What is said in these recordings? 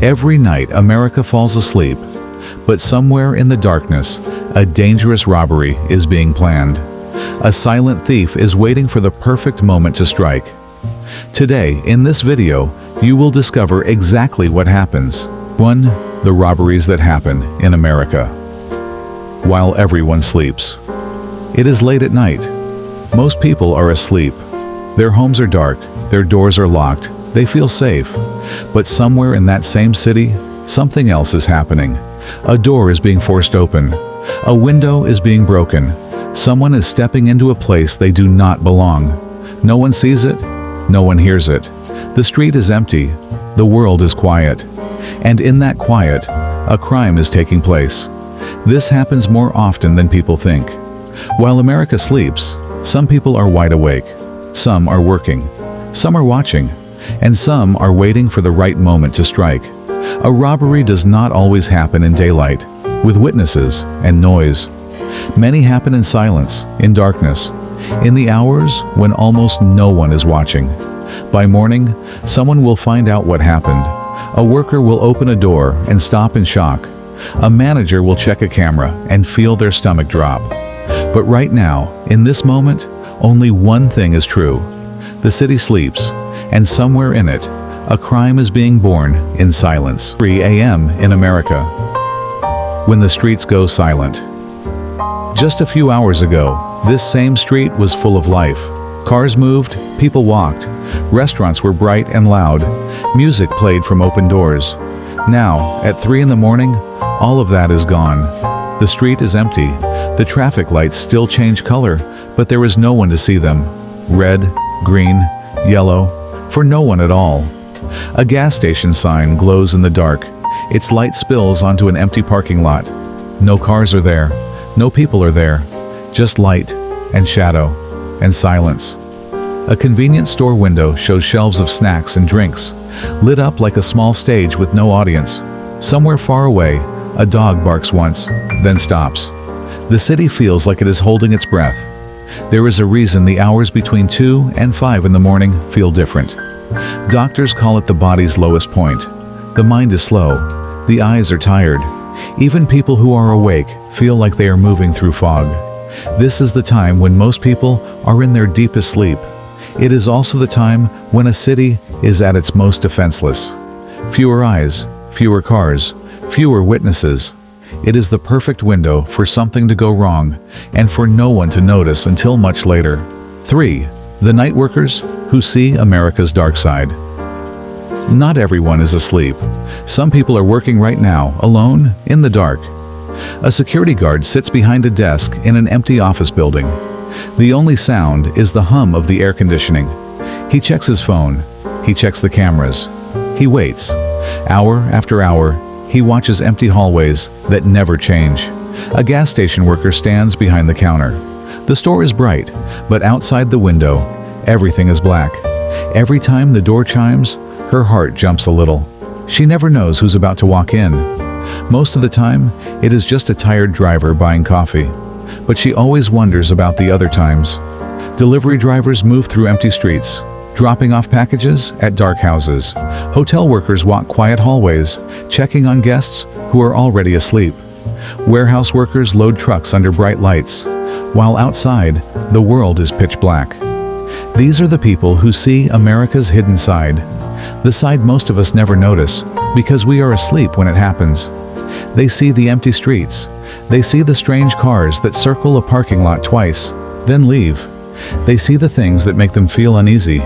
Every night America falls asleep, but somewhere in the darkness, a dangerous robbery is being planned. A silent thief is waiting for the perfect moment to strike. Today, in this video, you will discover exactly what happens. 1. The robberies that happen in America. While everyone sleeps. It is late at night. Most people are asleep. Their homes are dark, their doors are locked, they feel safe. But somewhere in that same city, something else is happening. A door is being forced open. A window is being broken. Someone is stepping into a place they do not belong. No one sees it. No one hears it. The street is empty. The world is quiet. And in that quiet, a crime is taking place. This happens more often than people think. While America sleeps, some people are wide awake. Some are working. Some are watching. And some are waiting for the right moment to strike. A robbery does not always happen in daylight, with witnesses and noise. Many happen in silence, in darkness, in the hours when almost no one is watching. By morning, someone will find out what happened. A worker will open a door and stop in shock. A manager will check a camera and feel their stomach drop. But right now, in this moment, only one thing is true. The city sleeps, and somewhere in it, a crime is being born in silence. 3 a.m. in America. When the streets go silent. Just a few hours ago, this same street was full of life. Cars moved, people walked, restaurants were bright and loud, music played from open doors. Now, at 3 in the morning, all of that is gone. The street is empty. The traffic lights still change color, but there is no one to see them. Red, green, yellow, for no one at all. A gas station sign glows in the dark. Its light spills onto an empty parking lot. No cars are there. No people are there. Just light and shadow and silence. A convenience store window shows shelves of snacks and drinks, lit up like a small stage with no audience. Somewhere far away, a dog barks once, then stops. The city feels like it is holding its breath. There is a reason the hours between 2 and 5 in the morning feel different. Doctors call it the body's lowest point. The mind is slow. The eyes are tired. Even people who are awake feel like they are moving through fog. This is the time when most people are in their deepest sleep. It is also the time when a city is at its most defenseless. Fewer eyes, fewer cars, fewer witnesses. It is the perfect window for something to go wrong and for no one to notice until much later. 3. The night workers who see America's dark side. Not everyone is asleep. Some people are working right now, alone, in the dark. A security guard sits behind a desk in an empty office building. The only sound is the hum of the air conditioning. He checks his phone. He checks the cameras. He waits. Hour after hour, he watches empty hallways that never change. A gas station worker stands behind the counter. The store is bright, but outside the window, everything is black. Every time the door chimes, her heart jumps a little. She never knows who's about to walk in. Most of the time, it is just a tired driver buying coffee. But she always wonders about the other times. Delivery drivers move through empty streets, dropping off packages at dark houses. Hotel workers walk quiet hallways, checking on guests who are already asleep. Warehouse workers load trucks under bright lights, while outside, the world is pitch black. These are the people who see America's hidden side, the side most of us never notice because we are asleep when it happens. They see the empty streets. They see the strange cars that circle a parking lot twice, then leave. They see the things that make them feel uneasy,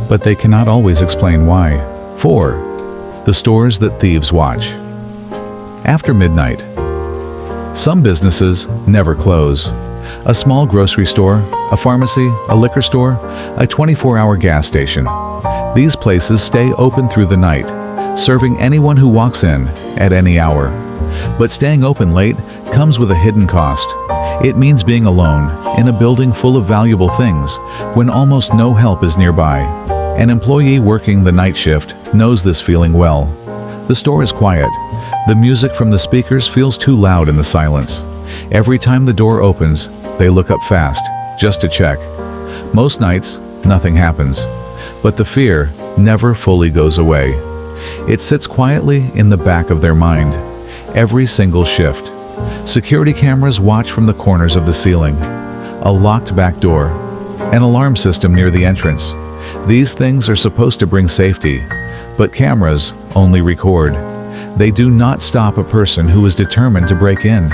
but they cannot always explain why. 4. The stores that thieves watch. After midnight. Some businesses never close. A small grocery store, a pharmacy, a liquor store, a 24-hour gas station. These places stay open through the night, serving anyone who walks in at any hour. But staying open late comes with a hidden cost. It means being alone in a building full of valuable things when almost no help is nearby. An employee working the night shift knows this feeling well. The store is quiet. The music from the speakers feels too loud in the silence. Every time the door opens, they look up fast, just to check. Most nights, nothing happens. But the fear never fully goes away. It sits quietly in the back of their mind. Every single shift. Security cameras watch from the corners of the ceiling. A locked back door. An alarm system near the entrance. These things are supposed to bring safety, but cameras only record. They do not stop a person who is determined to break in.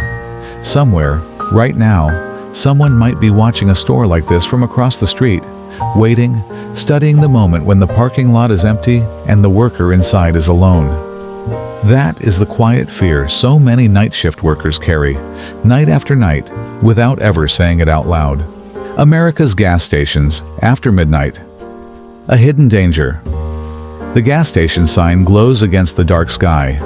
Somewhere, right now, someone might be watching a store like this from across the street, waiting, studying the moment when the parking lot is empty and the worker inside is alone. That is the quiet fear so many night shift workers carry, night after night, without ever saying it out loud. America's gas stations, after midnight. A hidden danger. The gas station sign glows against the dark sky.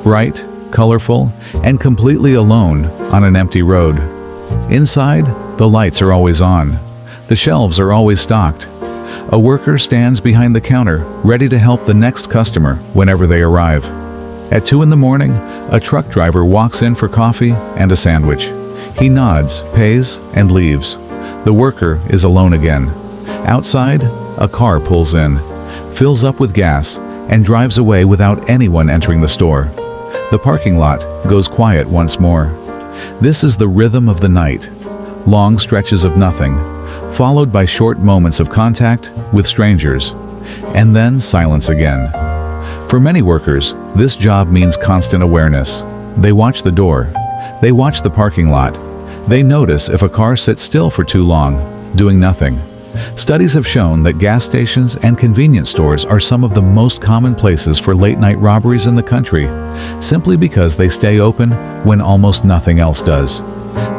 Bright, colorful, and completely alone on an empty road. Inside, the lights are always on. The shelves are always stocked. A worker stands behind the counter, ready to help the next customer whenever they arrive. At 2 in the morning, a truck driver walks in for coffee and a sandwich. He nods, pays, and leaves. The worker is alone again. Outside, a car pulls in, fills up with gas, and drives away without anyone entering the store. The parking lot goes quiet once more. This is the rhythm of the night. Long stretches of nothing, followed by short moments of contact with strangers, and then silence again. For many workers, this job means constant awareness. They watch the door. They watch the parking lot. They notice if a car sits still for too long, doing nothing. Studies have shown that gas stations and convenience stores are some of the most common places for late-night robberies in the country, simply because they stay open when almost nothing else does.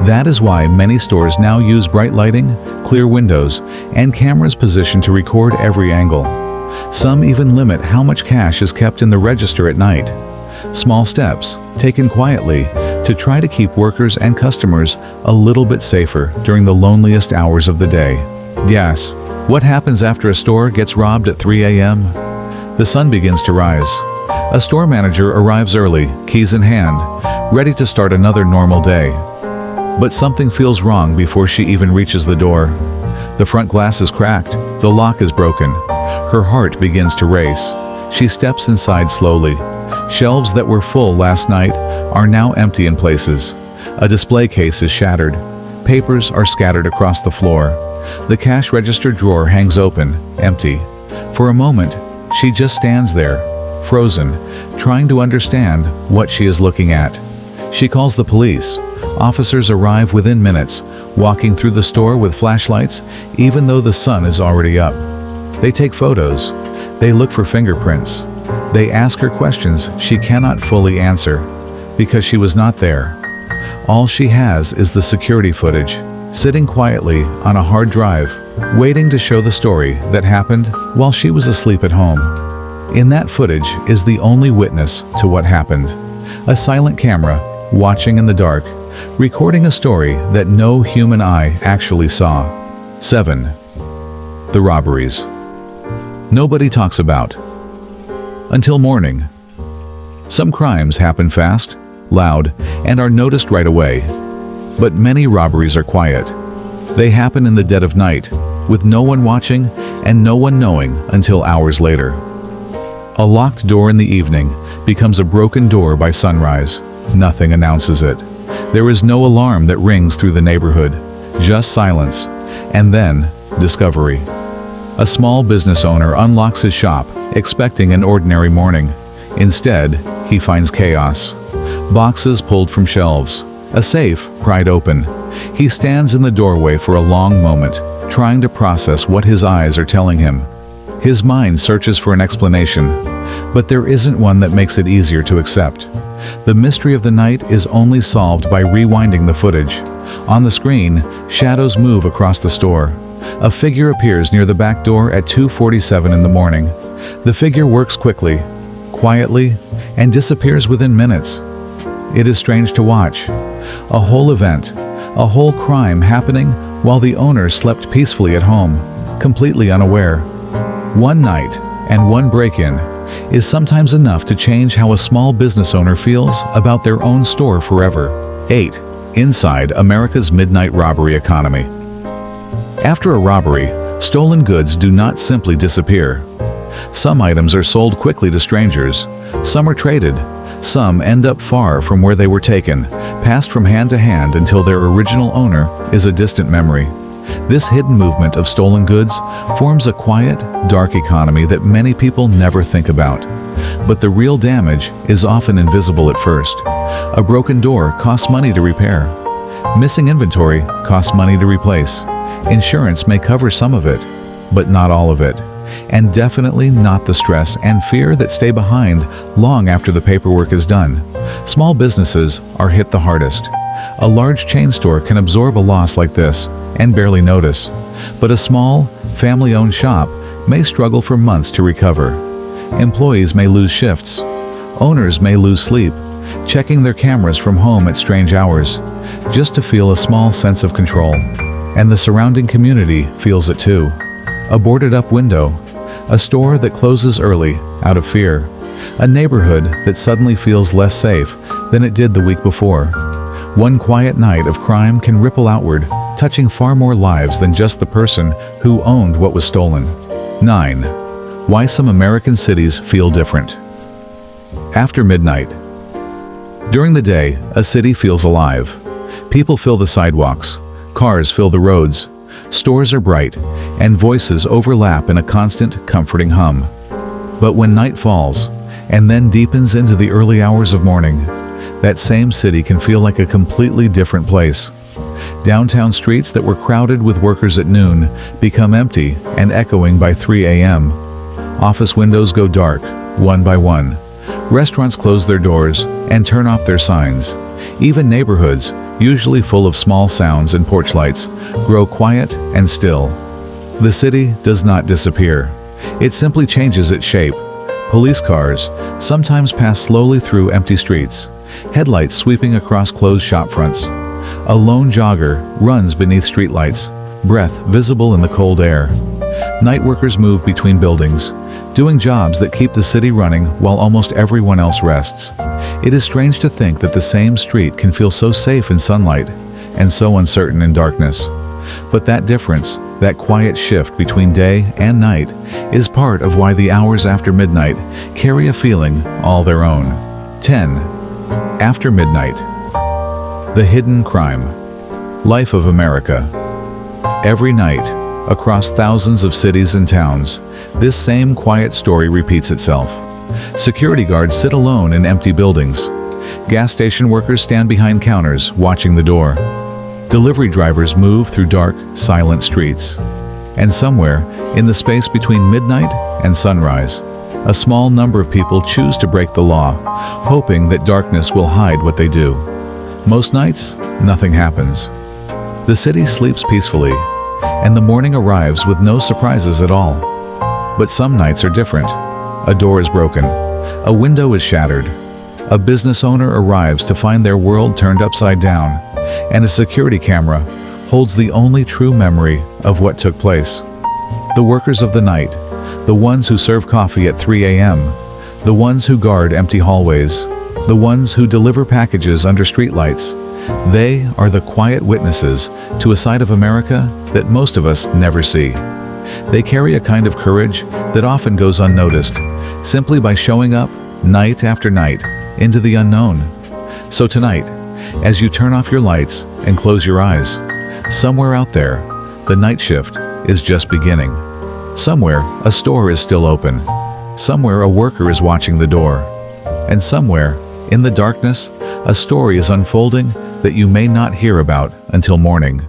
That is why many stores now use bright lighting, clear windows, and cameras positioned to record every angle. Some even limit how much cash is kept in the register at night. Small steps, taken quietly, to try to keep workers and customers a little bit safer during the loneliest hours of the day. Yes, what happens after a store gets robbed at 3 a.m.? The sun begins to rise. A store manager arrives early, keys in hand, ready to start another normal day. But something feels wrong before she even reaches the door. The front glass is cracked, the lock is broken. Her heart begins to race. She steps inside slowly. Shelves that were full last night are now empty in places. A display case is shattered. Papers are scattered across the floor. The cash register drawer hangs open, empty. For a moment, she just stands there, frozen, trying to understand what she is looking at. She calls the police. Officers arrive within minutes, walking through the store with flashlights, even though the sun is already up. They take photos. They look for fingerprints. They ask her questions she cannot fully answer, because she was not there. All she has is the security footage, sitting quietly on a hard drive, waiting to show the story that happened while she was asleep at home. In that footage is the only witness to what happened. A silent camera, watching in the dark, recording a story that no human eye actually saw. 7. The robberies. Nobody talks about. Until morning. Some crimes happen fast, loud, and are noticed right away. But many robberies are quiet. They happen in the dead of night, with no one watching and no one knowing until hours later. A locked door in the evening becomes a broken door by sunrise. Nothing announces it. There is no alarm that rings through the neighborhood, just silence, and then discovery. A small business owner unlocks his shop, expecting an ordinary morning. Instead, he finds chaos. Boxes pulled from shelves, a safe pried open. He stands in the doorway for a long moment, trying to process what his eyes are telling him. His mind searches for an explanation, but there isn't one that makes it easier to accept. The mystery of the night is only solved by rewinding the footage. On the screen, shadows move across the store. A figure appears near the back door at 2:47 in the morning. The figure works quickly, quietly, and disappears within minutes. It is strange to watch. A whole event, a whole crime happening while the owner slept peacefully at home, completely unaware. One night and one break-in is sometimes enough to change how a small business owner feels about their own store forever. 8. Inside America's midnight robbery economy. After a robbery, stolen goods do not simply disappear. Some items are sold quickly to strangers. Some are traded. Some end up far from where they were taken, passed from hand to hand until their original owner is a distant memory. This hidden movement of stolen goods forms a quiet, dark economy that many people never think about. But the real damage is often invisible at first. A broken door costs money to repair. Missing inventory costs money to replace. Insurance may cover some of it, but not all of it. And definitely not the stress and fear that stay behind long after the paperwork is done. Small businesses are hit the hardest. A large chain store can absorb a loss like this and barely notice, but a small, family-owned shop may struggle for months to recover. Employees may lose shifts. Owners may lose sleep, checking their cameras from home at strange hours, just to feel a small sense of control. And the surrounding community feels it too. A boarded-up window, a store that closes early out of fear, a neighborhood that suddenly feels less safe than it did the week before. One quiet night of crime can ripple outward, touching far more lives than just the person who owned what was stolen. 9. Why some American cities feel different. After midnight. During the day, a city feels alive. People fill the sidewalks, cars fill the roads, stores are bright, and voices overlap in a constant, comforting hum. But when night falls, and then deepens into the early hours of morning, that same city can feel like a completely different place. Downtown streets that were crowded with workers at noon become empty and echoing by 3 a.m. Office windows go dark, one by one. Restaurants close their doors and turn off their signs. Even neighborhoods, usually full of small sounds and porch lights, grow quiet and still. The city does not disappear. It simply changes its shape. Police cars sometimes pass slowly through empty streets, headlights sweeping across closed shop fronts. A lone jogger runs beneath streetlights, breath visible in the cold air. Night workers move between buildings, doing jobs that keep the city running while almost everyone else rests. It is strange to think that the same street can feel so safe in sunlight and so uncertain in darkness. But that difference, that quiet shift between day and night, is part of why the hours after midnight carry a feeling all their own. 10. After midnight. The hidden crime. Life of America. Every night, across thousands of cities and towns, this same quiet story repeats itself. Security guards sit alone in empty buildings. Gas station workers stand behind counters, watching the door. Delivery drivers move through dark, silent streets. And somewhere, in the space between midnight and sunrise, a small number of people choose to break the law, hoping that darkness will hide what they do. Most nights, nothing happens. The city sleeps peacefully, and the morning arrives with no surprises at all. But some nights are different. A door is broken. A window is shattered. A business owner arrives to find their world turned upside down, and a security camera holds the only true memory of what took place. The workers of the night, the ones who serve coffee at 3 a.m., the ones who guard empty hallways, the ones who deliver packages under streetlights, they are the quiet witnesses to a side of America that most of us never see. They carry a kind of courage that often goes unnoticed, simply by showing up night after night into the unknown. So tonight, as you turn off your lights and close your eyes, somewhere out there, the night shift is just beginning. Somewhere, a store is still open. Somewhere, a worker is watching the door. And somewhere, in the darkness, a story is unfolding that you may not hear about until morning.